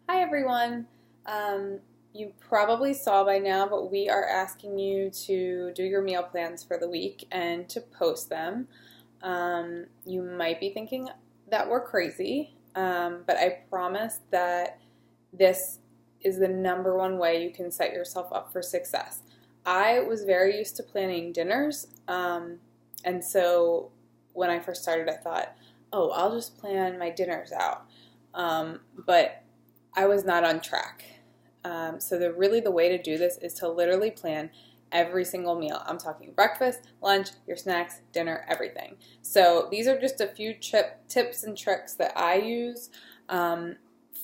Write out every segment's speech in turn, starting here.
Hi everyone. You probably saw by now, but we are asking you to do your meal plans for the week and to post them. You might be thinking that we're crazy, but I promise that this is the number one way you can set yourself up for success. I was very used to planning dinners, and so when I first started, I thought, oh, I'll just plan my dinners out. But I was not on track. So really the way to do this is to literally plan every single meal. I'm talking breakfast, lunch, your snacks, dinner, everything. So these are just a few tips and tricks that I use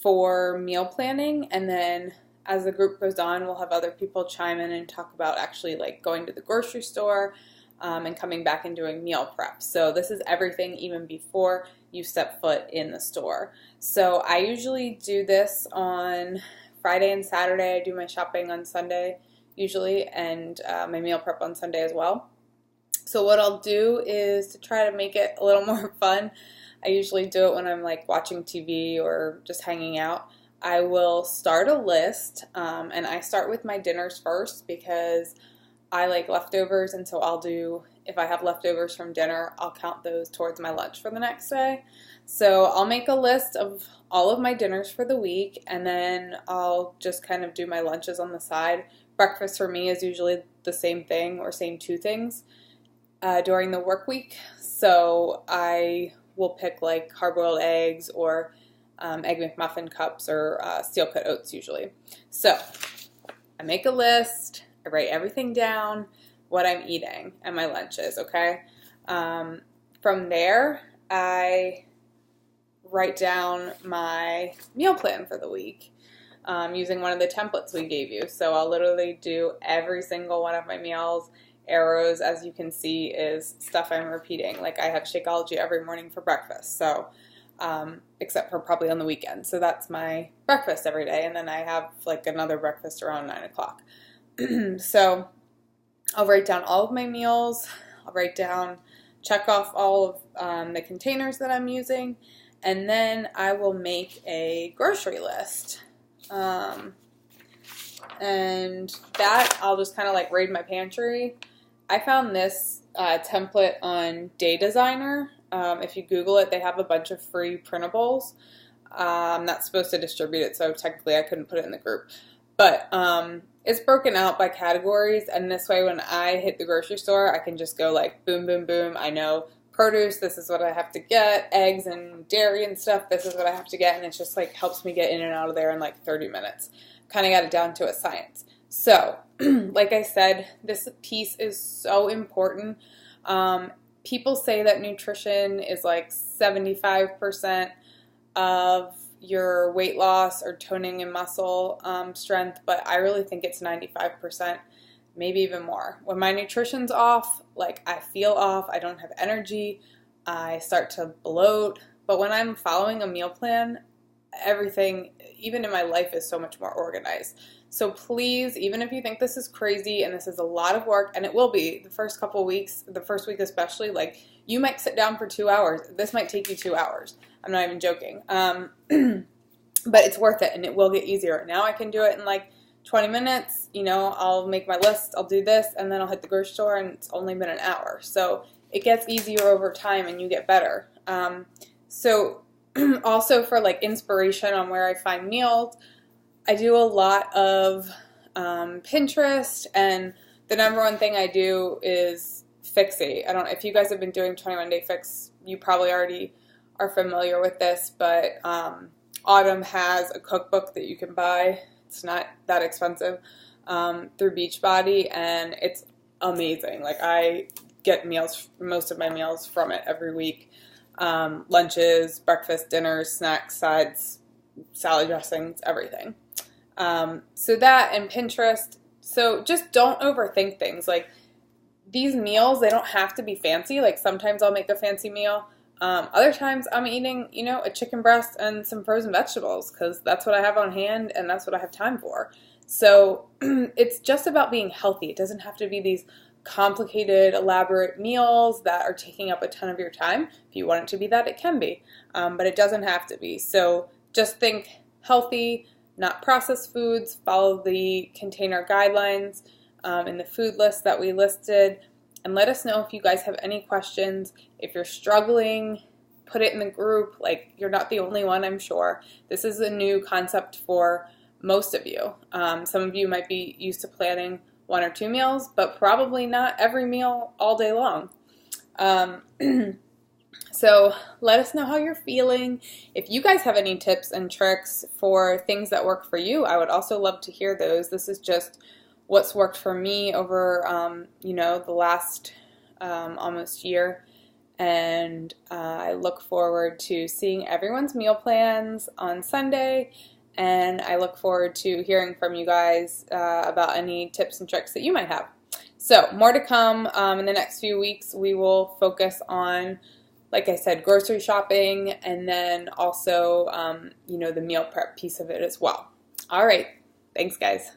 for meal planning, and then as the group goes on, we'll have other people chime in and talk about actually like going to the grocery store and coming back and doing meal prep. So this is everything even before you step foot in the store. So I usually do this on Friday and Saturday. I do my shopping on Sunday usually, and my meal prep on Sunday as well. So what I'll do is to try to make it a little more fun. I usually do it when I'm like watching TV or just hanging out. I will start a list, and I start with my dinners first because I like leftovers, and so if I have leftovers from dinner, I'll count those towards my lunch for the next day. So I'll make a list of all of my dinners for the week, and then I'll just kind of do my lunches on the side. Breakfast for me is usually the same thing or same two things during the work week. So I will pick like hard-boiled eggs or Egg McMuffin cups or steel-cut oats usually. So I make a list. I write everything down, what I'm eating, and my lunches, okay? From there, I write down my meal plan for the week using one of the templates we gave you. So I'll literally do every single one of my meals. Arrows, as you can see, is stuff I'm repeating. Like I have Shakeology every morning for breakfast, so except for probably on the weekend. So that's my breakfast every day, and then I have like another breakfast around 9 o'clock. So I'll write down all of my meals. I'll check off all of the containers that I'm using, and then I will make a grocery list. And that I'll just kind of like raid my pantry. I found this template on Day Designer. If you Google it, they have a bunch of free printables. I'm not supposed to distribute it, so technically I couldn't put it in the group. But it's broken out by categories, and this way when I hit the grocery store, I can just go like boom, boom, boom. I know produce, this is what I have to get. Eggs and dairy and stuff, this is what I have to get. And it just like helps me get in and out of there in like 30 minutes. Kind of got it down to a science. So, like I said, this piece is so important. People say that nutrition is like 75% of your weight loss or toning and muscle strength, but I really think it's 95%, maybe even more. When my nutrition's off, like I feel off, I don't have energy, I start to bloat, but when I'm following a meal plan, everything, even in my life, is so much more organized. So please, even if you think this is crazy and this is a lot of work, and it will be the first couple weeks, the first week especially, like you might sit down for 2 hours. This might take you 2 hours. I'm not even joking. But it's worth it, and it will get easier. Now I can do it in like 20 minutes. You know, I'll make my list, I'll do this, and then I'll hit the grocery store, and it's only been an hour. So it gets easier over time, and you get better. So also for like inspiration on where I find meals, I do a lot of Pinterest, and the number one thing I do is Fixie. I don't know if you guys have been doing 21 Day Fix, you probably already are familiar with this, but Autumn has a cookbook that you can buy. It's not that expensive through Beachbody, and it's amazing. Like I get most of my meals from it every week. Lunches, breakfast, dinners, snacks, sides, salad dressings, everything. So that and Pinterest. So just don't overthink things. Like these meals, they don't have to be fancy. Like sometimes I'll make a fancy meal. Other times I'm eating, a chicken breast and some frozen vegetables because that's what I have on hand and that's what I have time for. So it's just about being healthy. It doesn't have to be these complicated, elaborate meals that are taking up a ton of your time. If you want it to be that, it can be, but it doesn't have to be. So just think healthy, not processed foods, follow the container guidelines in the food list that we listed, and let us know if you guys have any questions. If you're struggling, put it in the group. Like, you're not the only one, I'm sure. This is a new concept for most of you. Some of you might be used to planning 1 or 2 meals, but probably not every meal all day long. So let us know how you're feeling. If you guys have any tips and tricks for things that work for you, I would also love to hear those. This is just what's worked for me over, the last almost year. And I look forward to seeing everyone's meal plans on Sunday. And I look forward to hearing from you guys about any tips and tricks that you might have. So more to come in the next few weeks. We will focus on, like I said, grocery shopping, and then also, the meal prep piece of it as well. All right. Thanks, guys.